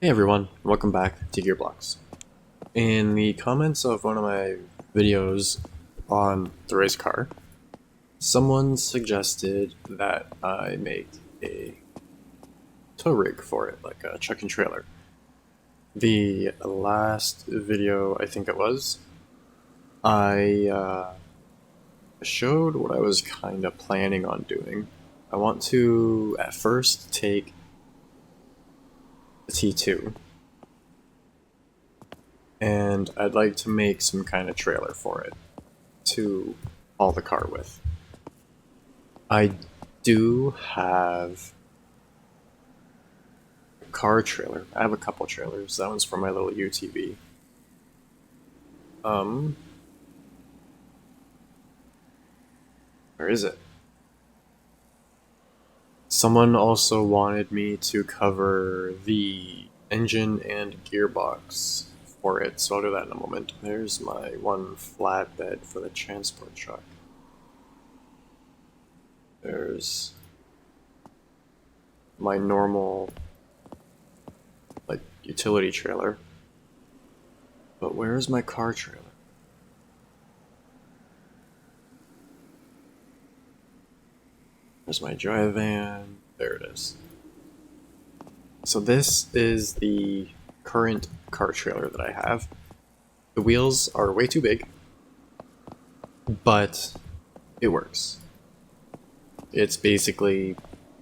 Hey everyone, welcome back to Gearblocks. In the comments of one of my videos on the race car, someone suggested that I make a tow rig for it, like a truck and trailer. The last video, I think it was, I showed what I was kind of planning on doing. I want to, at first, take the T2, and I'd like to make some kind of trailer for it to haul the car with. I do have a car trailer. I have a couple trailers. That one's for my little UTV. Where is it? Someone also wanted me to cover the engine and gearbox for it, so I'll do that in a moment. There's my one flatbed for the transport truck. There's my normal, like, utility trailer. But where is my car trailer? There's my dry van. There it is. So this is the current car trailer that I have. The wheels are way too big, but it works. It's basically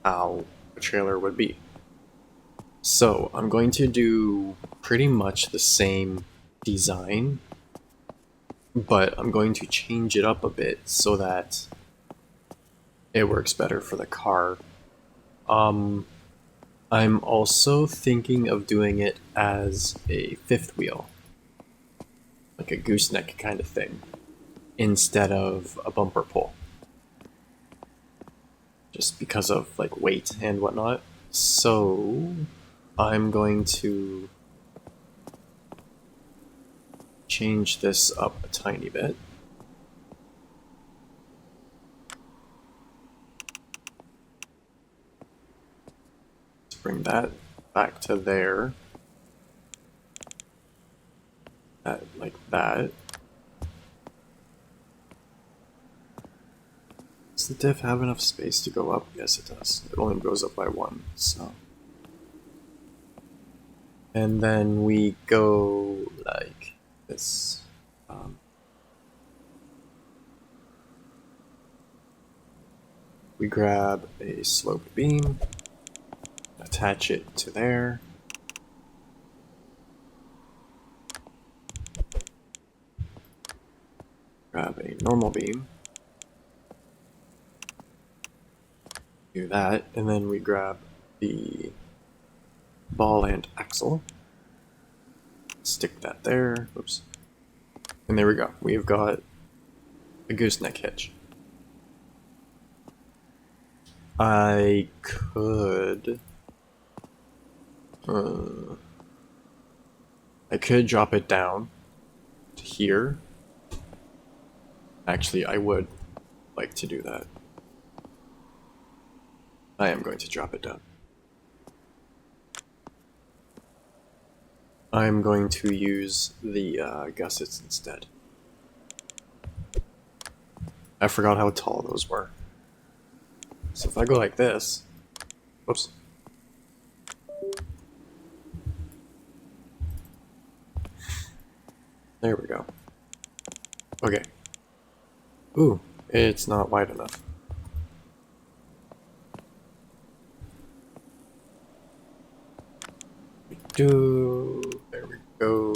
how a trailer would be. So I'm going to do pretty much the same design, but I'm going to change it up a bit so that it works better for the car. I'm also thinking of doing it as a fifth wheel, like a gooseneck kind of thing, instead of a bumper pull. Just because of like weight and whatnot. So I'm going to change this up a tiny bit. Let's bring that back to there. That, like that. Does the diff have enough space to go up? Yes, it does. It only goes up by one, so. And then we go like this. We grab a sloped beam, attach it to there. Grab a normal beam. Do that, and then we grab the ball and axle. Stick that there. Oops. And there we go. We've got a gooseneck hitch. I could drop it down to here. Actually, I would like to do that. I am going to drop it down. I'm going to use the gussets instead. I forgot how tall those were. So if I go like this, whoops. There we go. Okay. Ooh, it's not wide enough. There we go.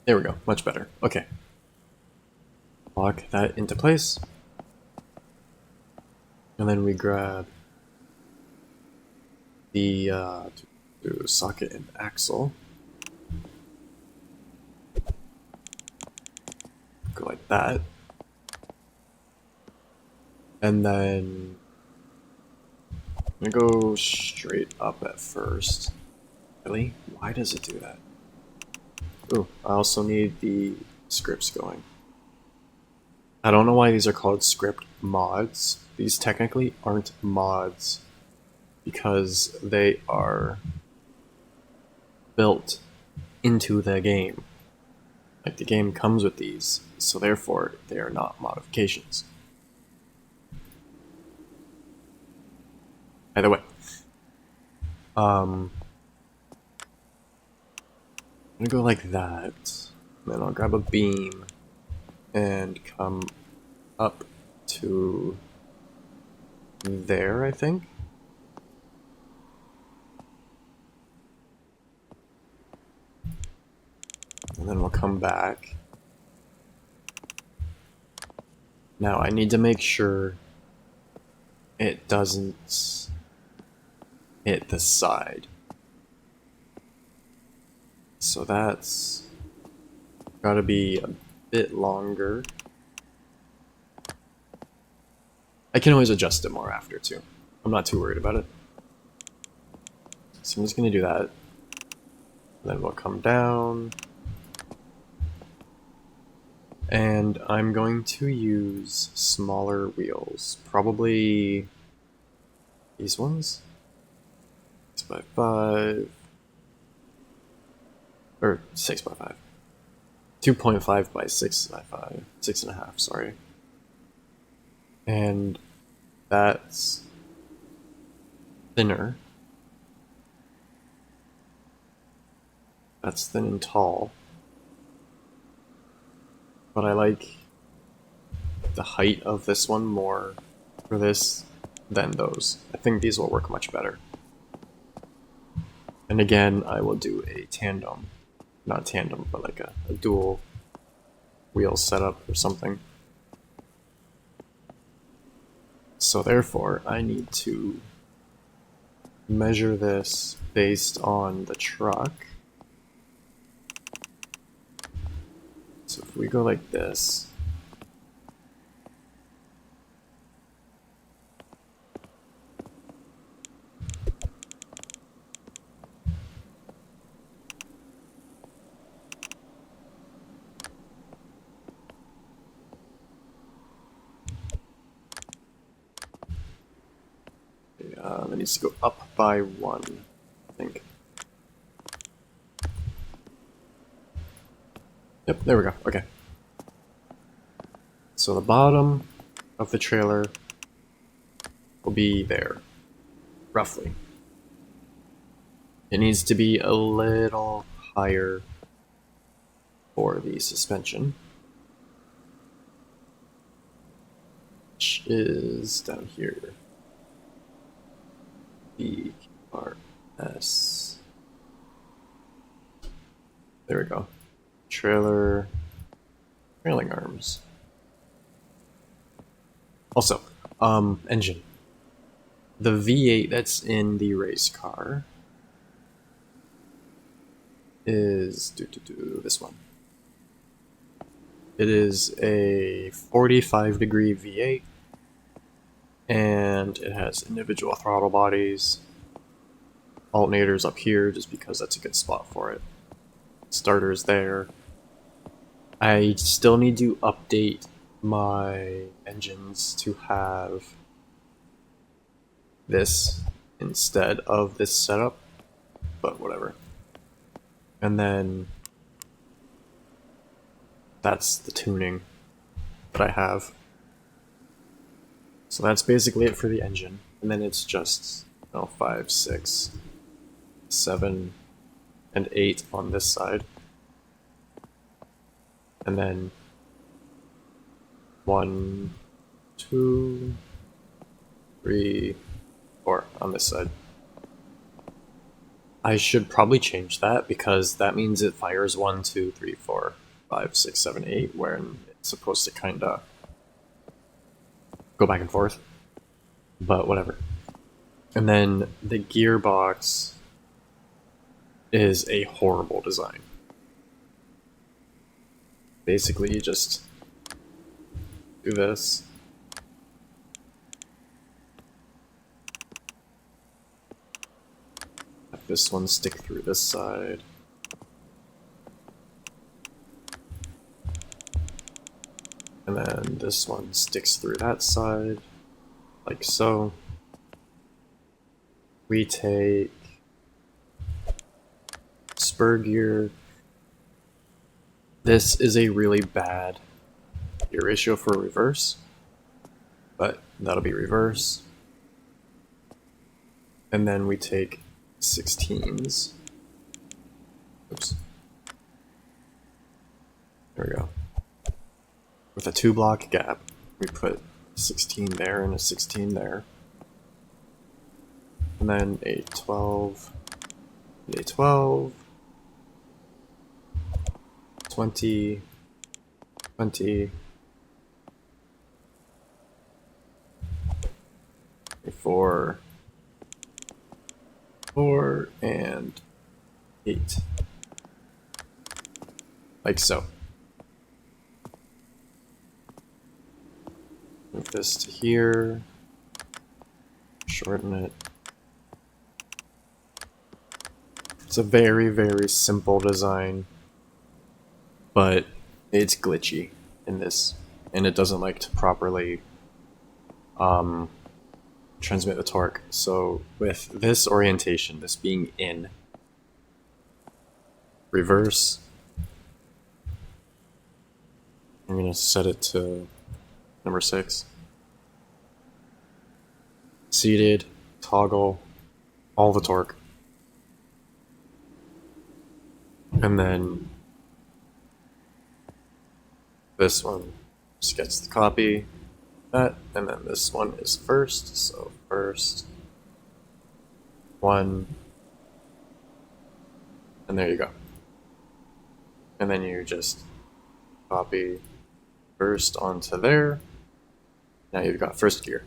There we go, much better. Okay. Lock that into place. And then we grab the socket and axle. Go like that. And then I'm gonna go straight up at first. Really? Why does it do that? Ooh, I also need the scripts going. I don't know why these are called script mods. These technically aren't mods because they are built into the game. Like, the game comes with these, so therefore they are not modifications. Either way. I'm gonna go like that, then I'll grab a beam and come up to there, I think. And then we'll come back. Now I need to make sure it doesn't hit the side. So that's gotta be a bit longer. I can always adjust it more after too. I'm not too worried about it. So I'm just gonna do that. Then we'll come down. And I'm going to use smaller wheels. Probably these ones? 6x5. Or 6x5. 2.5 by 6x5. 6.5, sorry. And that's thinner. That's thin and tall. But I like the height of this one more for this than those. I think these will work much better. And again, I will do a tandem. Not tandem, but like a dual wheel setup or something. So therefore, I need to measure this based on the truck. So if we go like this, that needs to go up by 1, I think. Yep, there we go, okay. So the bottom of the trailer will be there, roughly. It needs to be a little higher for the suspension, which is down here. BRS. There we go. Trailing arms. Also, engine. The V8 that's in the race car is this one. It is a 45-degree V8, and it has individual throttle bodies, alternators up here just because that's a good spot for it. Starters there. I still need to update my engines to have this instead of this setup, but whatever. And then that's the tuning that I have. So that's basically it for the engine. And then it's just 5, 6, 7, and 8 on this side. And then 1, 2, 3, 4 on this side. I should probably change that because that means it fires 1, 2, 3, 4, 5, 6, 7, 8, when it's supposed to kind of go back and forth. But whatever. And then the gearbox is a horrible design. Basically, you just do this. Have this one stick through this side. And then this one sticks through that side, like so. We take spur gear. This is a really bad gear ratio for reverse, but that'll be reverse. And then we take 16s. Oops. There we go. With a 2-block gap, we put 16 there and a 16 there. And then a 12, a 12, 20, 20, 4, 4, and 8. Like so. Move this to here, shorten it. It's a very, very simple design, but it's glitchy in this, and it doesn't like to properly transmit the torque. So with this orientation, this being in, reverse, I'm going to set it to number 6. Seated, toggle, all the torque. And then this one just gets the copy, that, and then this one is first, so first, 1, and there you go. And then you just copy first onto there. Now you've got first gear.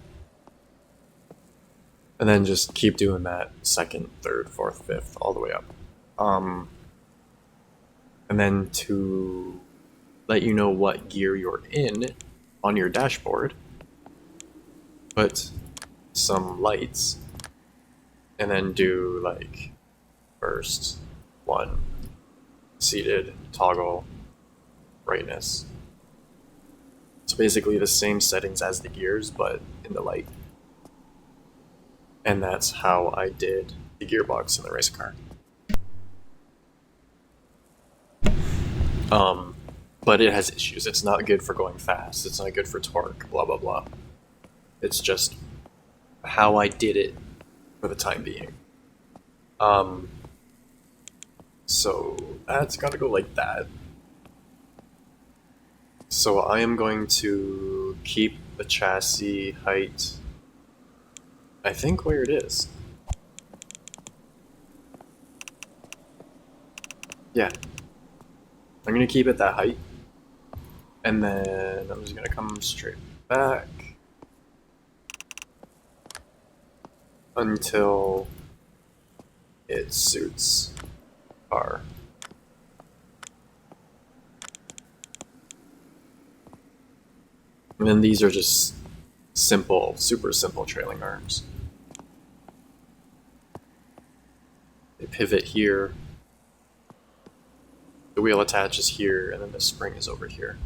And then just keep doing that second, third, fourth, fifth, all the way up. And then to let you know what gear you're in on your dashboard, put some lights and then do like first, 1, seated, toggle, brightness. So basically the same settings as the gears, but in the light. And that's how I did the gearbox in the race car. But it has issues. It's not good for going fast. It's not good for torque, blah, blah, blah. It's just how I did it for the time being. So that's gotta go like that. So I am going to keep the chassis height, I think, where it is. Yeah. I'm gonna keep it that height. And then I'm just gonna come straight back until it suits our. And then these are just simple, super simple trailing arms. They pivot here. The wheel attaches here, and then the spring is over here.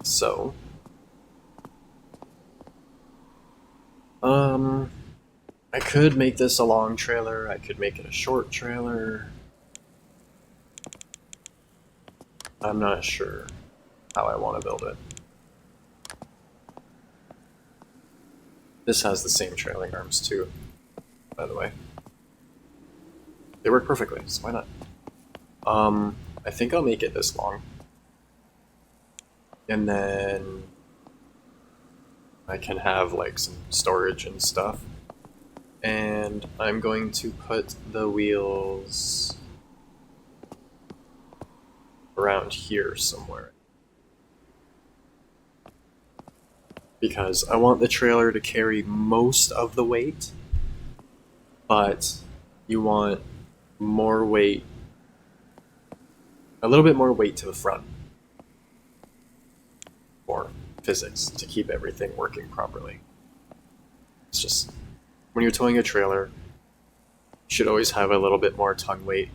So, I could make this a long trailer, I could make it a short trailer. I'm not sure how I want to build it. This has the same trailing arms too, by the way. They work perfectly, so why not? I think I'll make it this long. And then I can have like some storage and stuff. And I'm going to put the wheels around here somewhere. Because I want the trailer to carry most of the weight, but you want more weight, a little bit more weight to the front for physics, to keep everything working properly. It's just, when you're towing a trailer, you should always have a little bit more tongue weight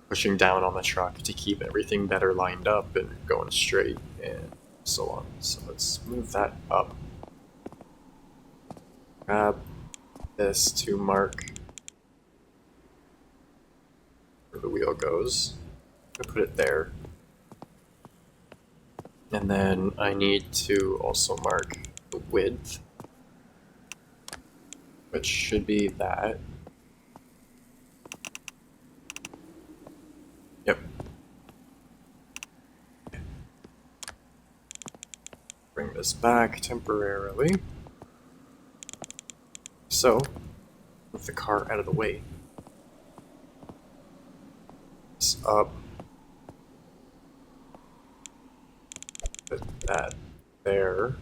pushing down on the truck to keep everything better lined up and going straight and so on. So let's move that up. Grab this to mark where the wheel goes. I'm gonna put it there. And then I need to also mark the width, which should be that. Yep. Bring this back temporarily. So, move the car out of the way. It's up. Put that there.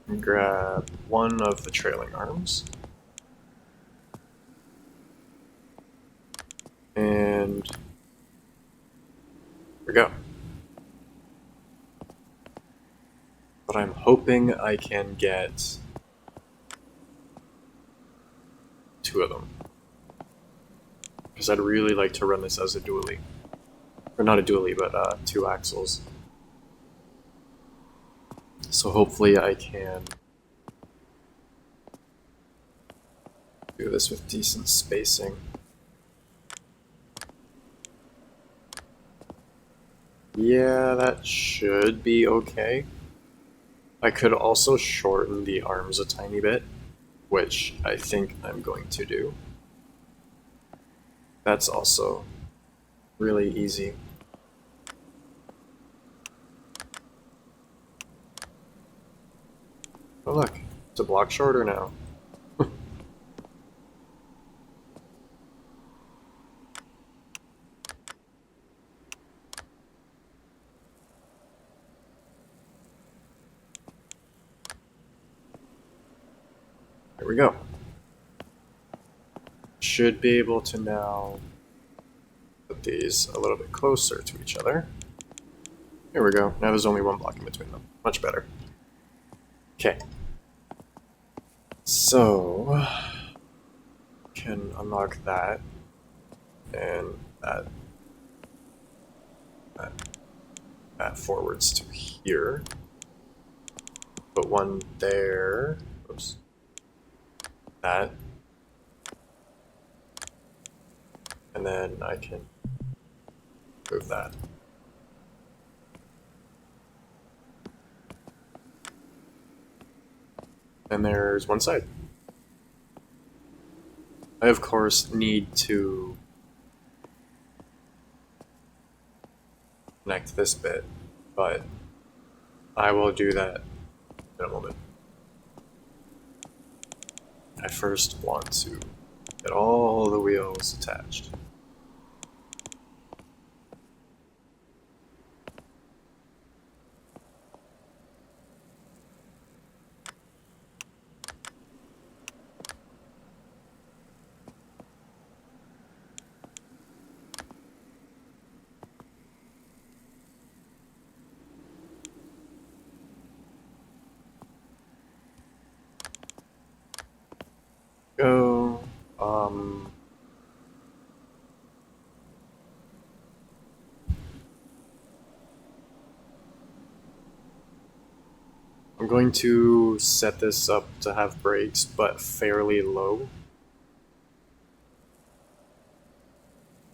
And grab one of the trailing arms. And there we go. But I'm hoping I can get 2 of them. Because I'd really like to run this as a dually. Or not a dually, but 2 axles. So hopefully I can do this with decent spacing. Yeah, that should be okay. I could also shorten the arms a tiny bit, which I think I'm going to do. That's also really easy. Oh look, it's a block shorter now. There we go. Should be able to now put these a little bit closer to each other. There we go. Now there's only one block in between them. Much better. Okay. So, can unlock that and that forwards to here. Put one there. Oops. That. And then I can move that. And there's one side. I, of course, need to connect this bit, but I will do that in a moment. I first want to get all the wheels attached. Go. I'm going to set this up to have brakes, but fairly low,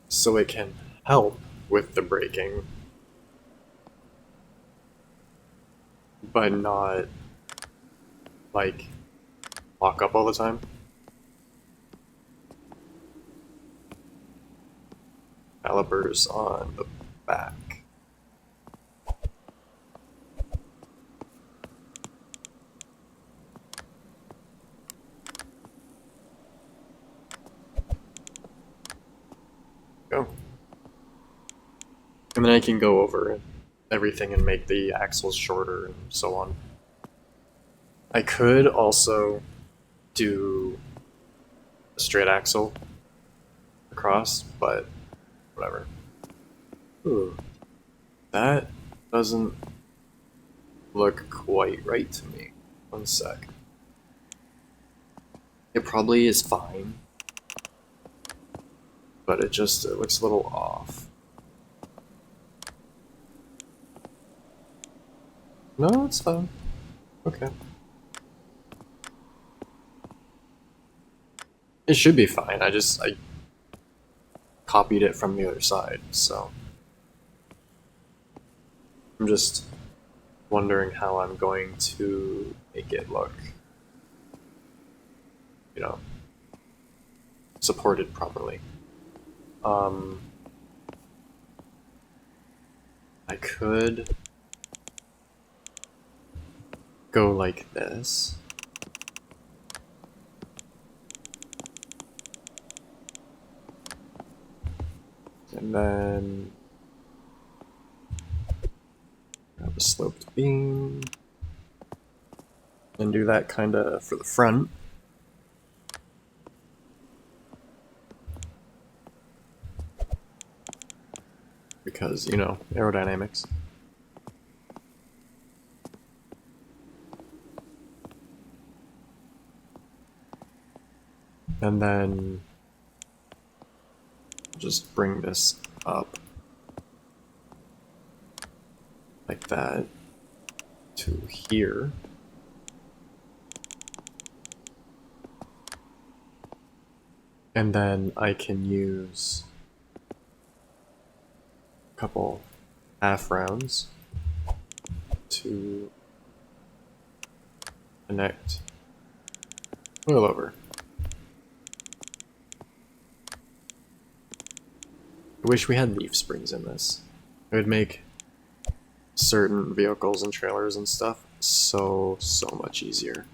so it can help with the braking, but not like lock up all the time. Calipers on the back. Go. And then I can go over everything and make the axles shorter and so on. I could also do a straight axle across, but whatever. Ooh, that doesn't look quite right to me. One sec. It probably is fine, but it looks a little off. No, it's fine. Okay. It should be fine. I copied it from the other side, so I'm just wondering how I'm going to make it look, you know, supported properly. I could go like this. And then grab a sloped beam and do that kind of for the front. Because, you know, aerodynamics. And then just bring this up like that to here. And then I can use a couple half rounds to connect oil over. I wish we had leaf springs in this. It would make certain vehicles and trailers and stuff so much easier.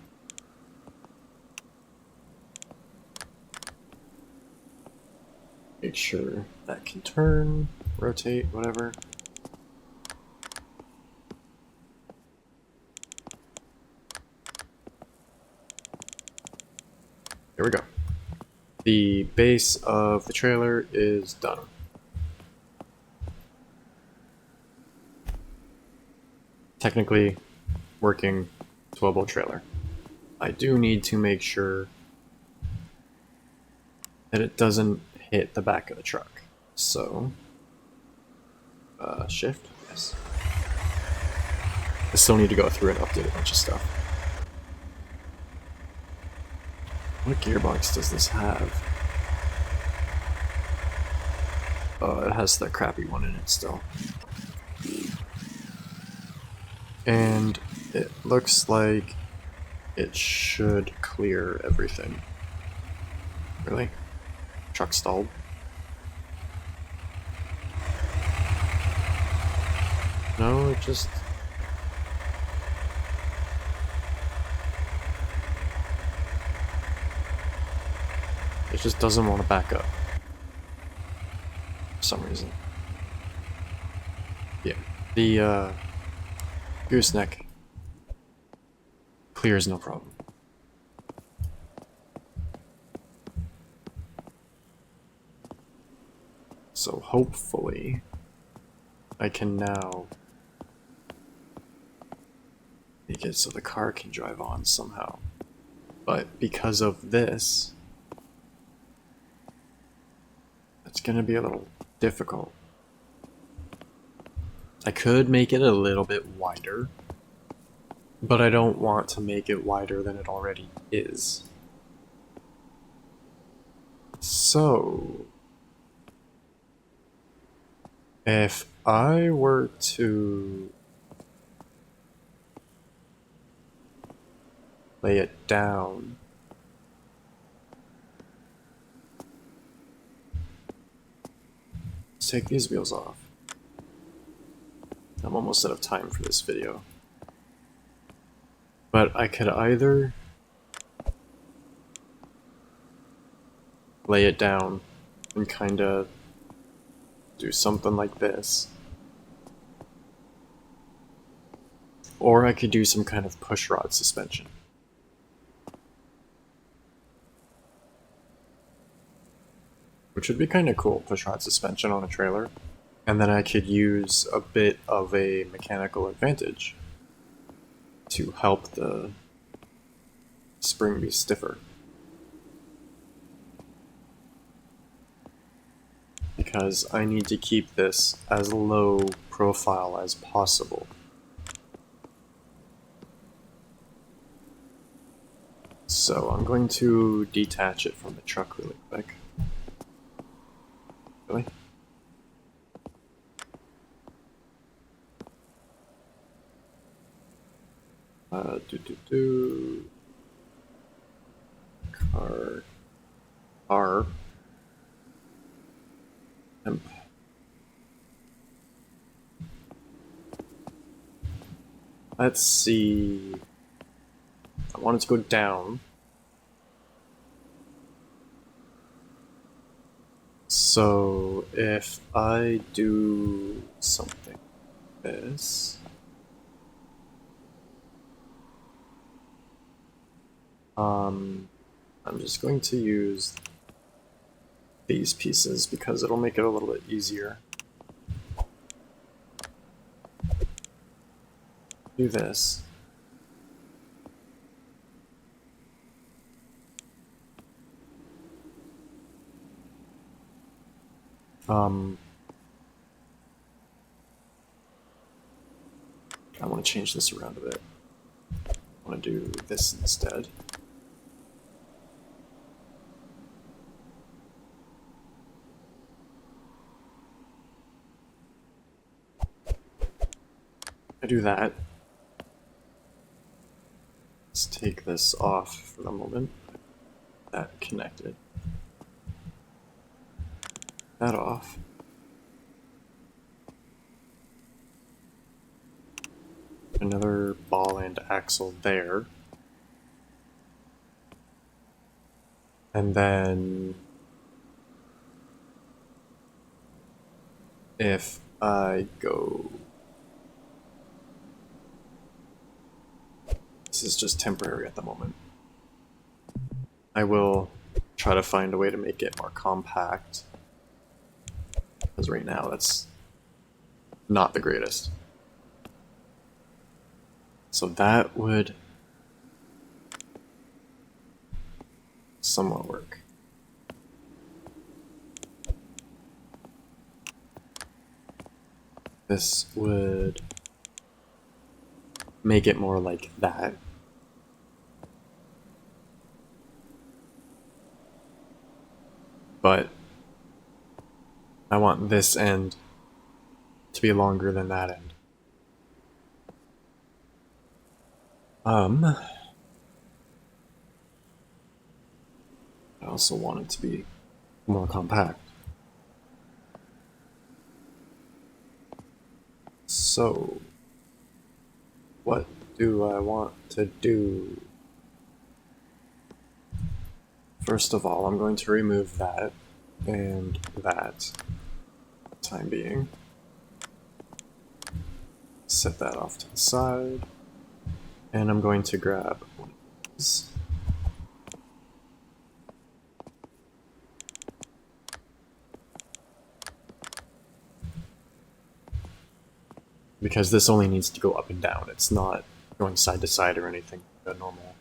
Make sure that can turn, rotate, whatever. Here we go. The base of the trailer is done. Technically working 12-volt trailer. I do need to make sure that it doesn't hit the back of the truck. So, shift, yes. I still need to go through and update a bunch of stuff. What gearbox does this have? Oh, it has the crappy one in it still. And it looks like it should clear everything. Really? Truck stalled? No, it just... It just doesn't want to back up. For some reason. Yeah. The, gooseneck clears no problem. So hopefully I can now make it so the car can drive on somehow. But because of this, it's gonna be a little difficult. I could make it a little bit wider, but I don't want to make it wider than it already is. So, if I were to lay it down, let's take these wheels off. I'm almost out of time for this video. But I could either lay it down and kind of do something like this, or I could do some kind of push rod suspension. Which would be kind of cool, push rod suspension on a trailer. And then I could use a bit of a mechanical advantage to help the spring be stiffer. because I need to keep this as low profile as possible. So I'm going to detach it from the truck really quick. Really? Car. Temp. Let's see. I want it to go down. So if I do something like this, I'm just going to use these pieces because it'll make it a little bit easier. Do this. I want to change this around a bit. I want to do this instead. I do that. Let's take this off for the moment. That connected. That off. Another ball and axle there. And then if I go, this is just temporary at the moment. I will try to find a way to make it more compact, because right now that's not the greatest. So that would somewhat work. This would make it more like that. But I want this end to be longer than that end. I also want it to be more compact. So, what do I want to do? First of all, I'm going to remove that and that for the time being. Set that off to the side. And I'm going to grab one of these. Because this only needs to go up and down. It's not going side to side or anything like a normal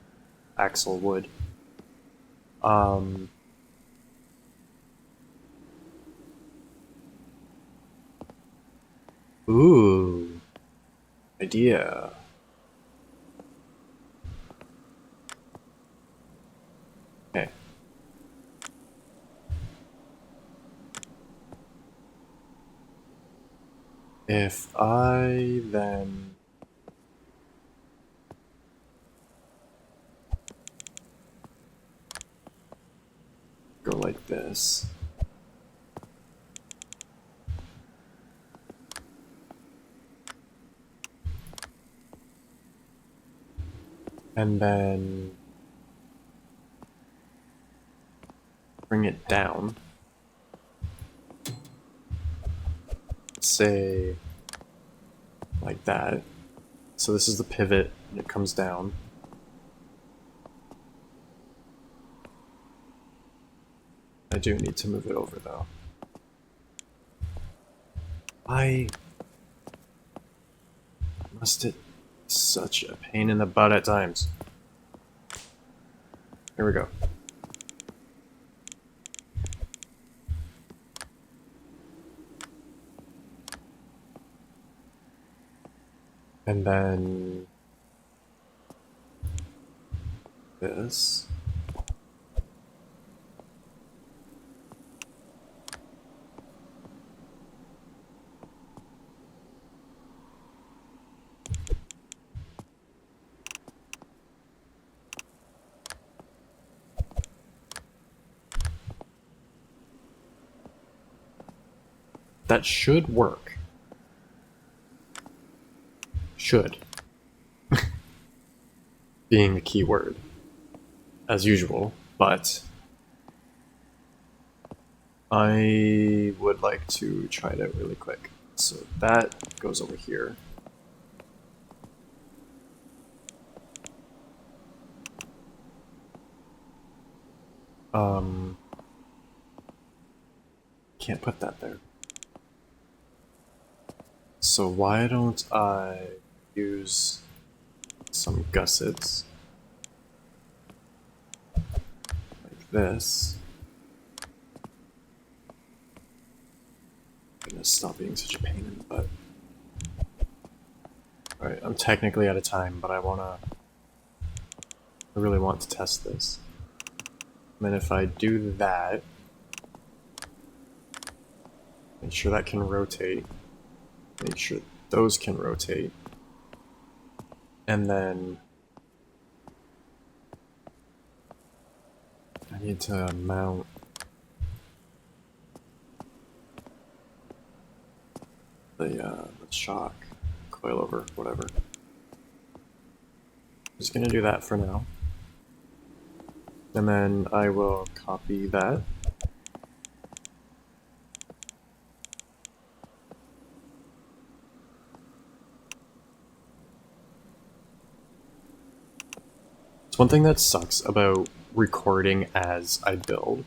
axle would. Ooh. Idea. Okay. If I then go like this, and then bring it down, say like that. So this is the pivot and it comes down. I do need to move it over though. I must it such a pain in the butt at times. Here we go. And then this. That should work. Should. Being the key word. As usual, but I would like to try it out really quick. So that goes over here. Can't put that there. So why don't I use some gussets like this? I'm gonna stop being such a pain in the butt. Alright, I'm technically out of time, but I really want to test this. And then if I do that, make sure that can rotate, make sure those can rotate, and then I need to mount the shock coilover, whatever. Just gonna do that for now. And then I will copy that. So one thing that sucks about recording as I build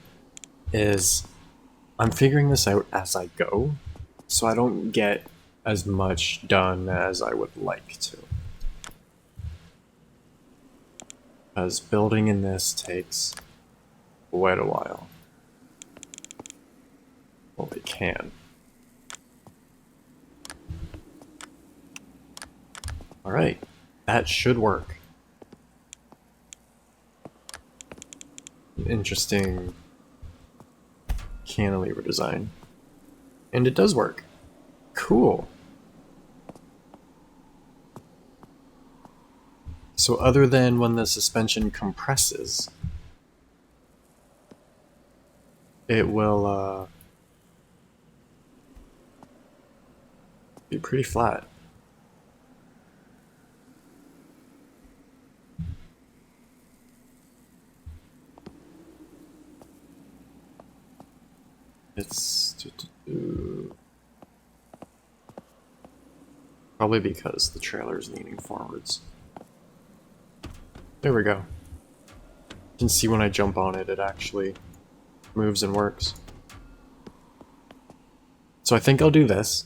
is I'm figuring this out as I go, so I don't get as much done as I would like to. Because building in this takes quite a while. Well, it can. Alright, that should work. Interesting cantilever design. And it does work. Cool. So other than when the suspension compresses, it will be pretty flat. It's probably because the trailer is leaning forwards. There we go. You can see when I jump on it, it actually moves and works. So I think I'll do this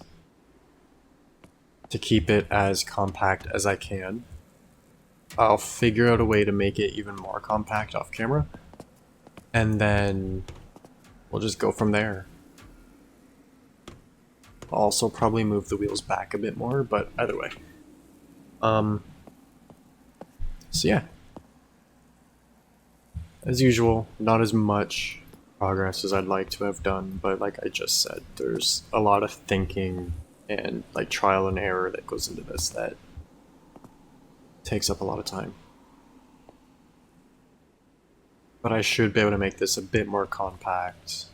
to keep it as compact as I can. I'll figure out a way to make it even more compact off camera, and then we'll just go from there. I'll also probably move the wheels back a bit more, but either way. So yeah. As usual, not as much progress as I'd like to have done, but like I just said, there's a lot of thinking and like trial and error that goes into this that takes up a lot of time. But I should be able to make this a bit more compact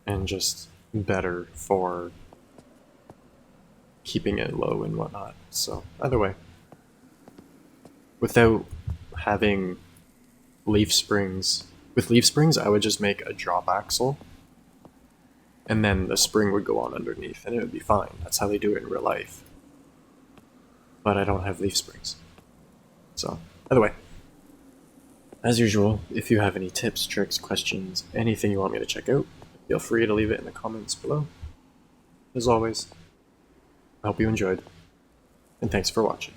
and just better for keeping it low and whatnot. So either way, without having leaf springs, with leaf springs I would just make a drop axle and then the spring would go on underneath and it would be fine. That's how they do it in real life. But I don't have leaf springs. So either way, as usual, if you have any tips, tricks, questions, anything you want me to check out, feel free to leave it in the comments below. As always, I hope you enjoyed, and thanks for watching.